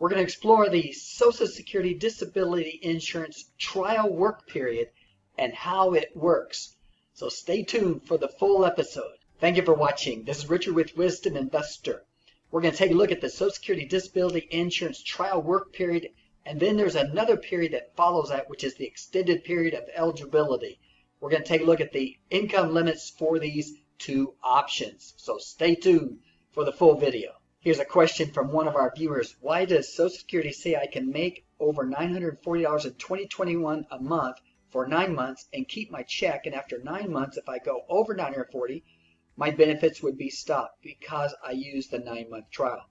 We're going to explore the Social Security Disability Insurance trial work period and how it works. So stay tuned for the full episode. Thank you for watching. This is Richard with Wisdom Investor. We're going to take a look at the Social Security Disability Insurance trial work period, and then there's another period that follows that, which is the extended period of eligibility. We're going to take a look at the income limits for these two options. So stay tuned for the full video. Here's a question from one of our viewers. Why does Social Security say I can make over $940 in 2021 a month for 9 months and keep my check, and after 9 months, if I go over $940, my benefits would be stopped because I used the 9-month trial?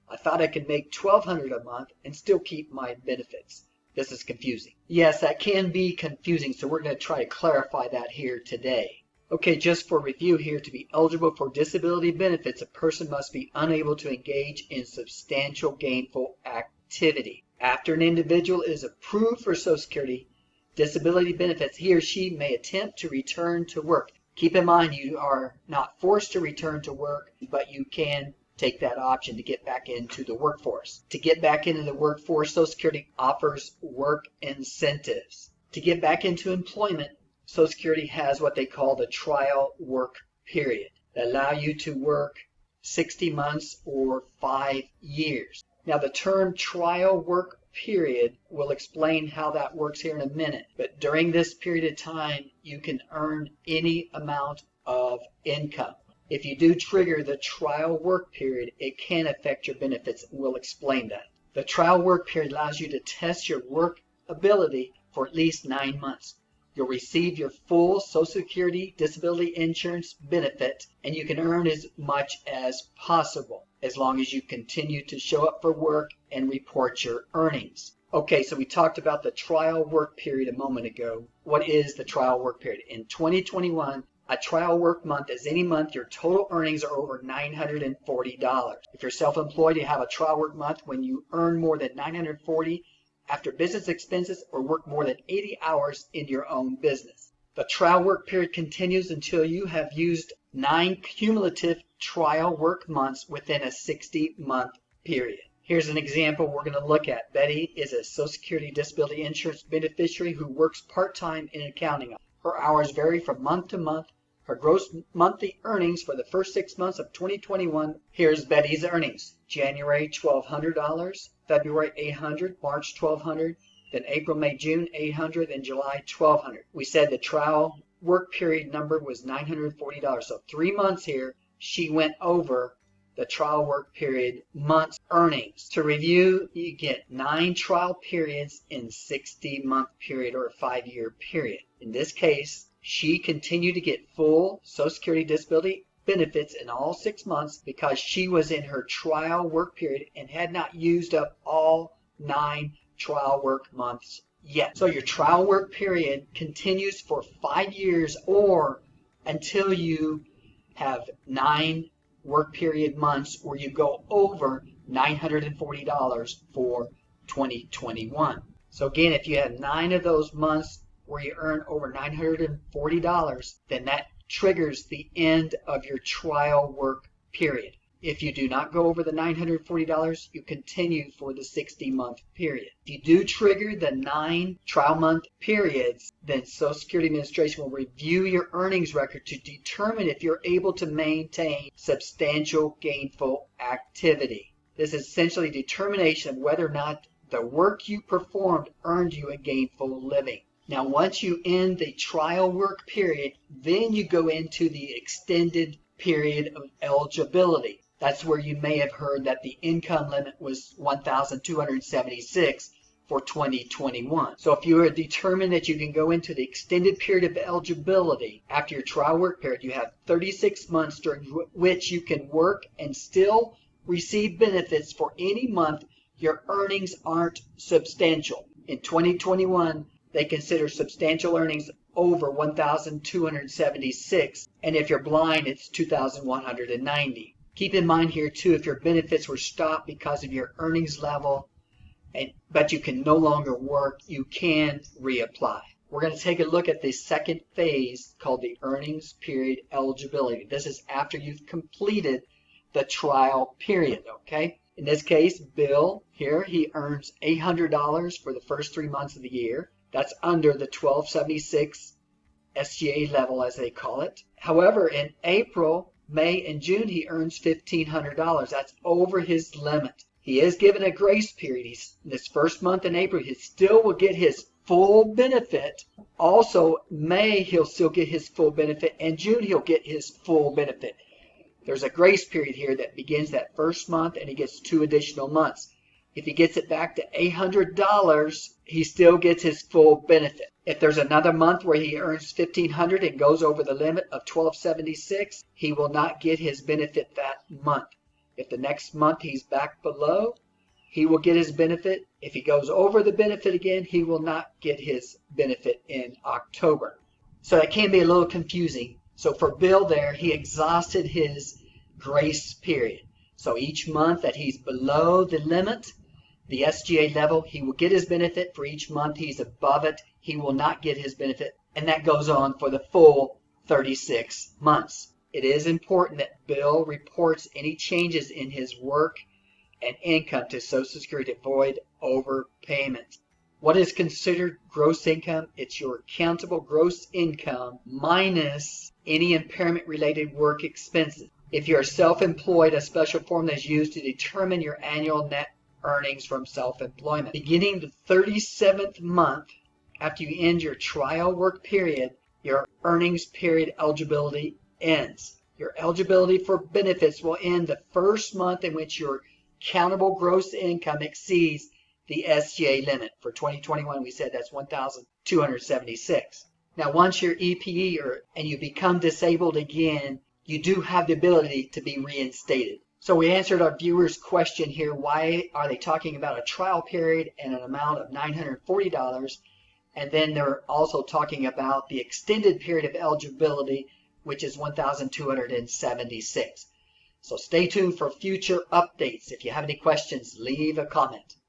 I thought I could make $1,200 a month and still keep my benefits. This is confusing. Yes, that can be confusing, so we're going to try to clarify that here today. Okay, just for review here, to be eligible for disability benefits, a person must be unable to engage in substantial gainful activity. After an individual is approved for Social Security disability benefits, he or she may attempt to return to work. Keep in mind, you are not forced to return to work, but you can take that option to get back into the workforce. To get back into the workforce, Social Security offers work incentives. To get back into employment, Social Security has what they call the trial work period that allow you to work 60 months or 5 years. Now, the term trial work period will explain how that works here in a minute, but during this period of time, you can earn any amount of income. If you do trigger the trial work period, it can affect your benefits. We'll explain that. The trial work period allows you to test your work ability for at least 9 months. You'll receive your full Social Security disability insurance benefit, and you can earn as much as possible as long as you continue to show up for work and report your earnings. Okay, so we talked about the trial work period a moment ago. What is the trial work period? In 2021, a trial work month is any month your total earnings are over $940. If you're self-employed, you have a trial work month when you earn more than $940 after business expenses or work more than 80 hours in your own business. The trial work period continues until you have used 9 cumulative trial work months within a 60-month period. Here's an example we're going to look at. Betty is a Social Security disability insurance beneficiary who works part-time in accounting. Her hours vary from month to month. Her gross monthly earnings for the first 6 months of 2021, here's Betty's earnings. January, $1,200, February, $800, March, $1,200, then April, May, June, $800, and July, $1,200. We said the trial work period number was $940. So 3 months here, she went over the trial work period months earnings. To review, you get 9 trial periods in 60-month period or a 5-year period. In this case, she continued to get full Social Security disability benefits in all 6 months because she was in her trial work period and had not used up all 9 trial work months yet. So your trial work period continues for 5 years or until you have 9 work period months where you go over $940 for 2021. So again, if you have 9 of those months where you earn over $940, then that triggers the end of your trial work period. If you do not go over the $940, you continue for the 60-month period. If you do trigger the 9 trial month periods, then Social Security Administration will review your earnings record to determine if you're able to maintain substantial gainful activity. This is essentially determination of whether or not the work you performed earned you a gainful living. Now, once you end the trial work period, then you go into the extended period of eligibility. That's where you may have heard that the income limit was $1,276 for 2021. So if you are determined that you can go into the extended period of eligibility after your trial work period, you have 36 months during which you can work and still receive benefits for any month your earnings aren't substantial. In 2021, they consider substantial earnings over $1,276, and if you're blind, it's $2,190. Keep in mind here too, if your benefits were stopped because of your earnings level, but you can no longer work, you can reapply. We're going to take a look at the second phase called the earnings period eligibility. This is after you've completed the trial period, okay? In this case, Bill here, he earns $800 for the first 3 months of the year. That's under the 1276 SGA level, as they call it. However, in April, May, and June, he earns $1,500. That's over his limit. He is given a grace period. This first month in April, he still will get his full benefit. Also, May, he'll still get his full benefit, and June, he'll get his full benefit. There's a grace period here that begins that first month, and he gets 2 additional months. If he gets it back to $800, he still gets his full benefit. If there's another month where he earns $1,500 and goes over the limit of $1,276, he will not get his benefit that month. If the next month he's back below, he will get his benefit. If he goes over the benefit again, he will not get his benefit in October. So that can be a little confusing. So for Bill there, he exhausted his grace period. So each month that he's below the limit, the SGA level, he will get his benefit. For each month he's above it, he will not get his benefit. And that goes on for the full 36 months. It is important that Bill reports any changes in his work and income to Social Security to avoid overpayment. What is considered gross income? It's your countable gross income minus any impairment-related work expenses. If you're self-employed, a special formula is used to determine your annual net earnings from self-employment. Beginning the 37th month after you end your trial work period, your earnings period eligibility ends. Your eligibility for benefits will end the first month in which your countable gross income exceeds the SGA limit. For 2021, we said that's $1,276. Now, once you're EPE and you become disabled again, you do have the ability to be reinstated. So we answered our viewer's question here. Why are they talking about a trial period and an amount of $940? And then they're also talking about the extended period of eligibility, which is $1,276. So stay tuned for future updates. If you have any questions, leave a comment.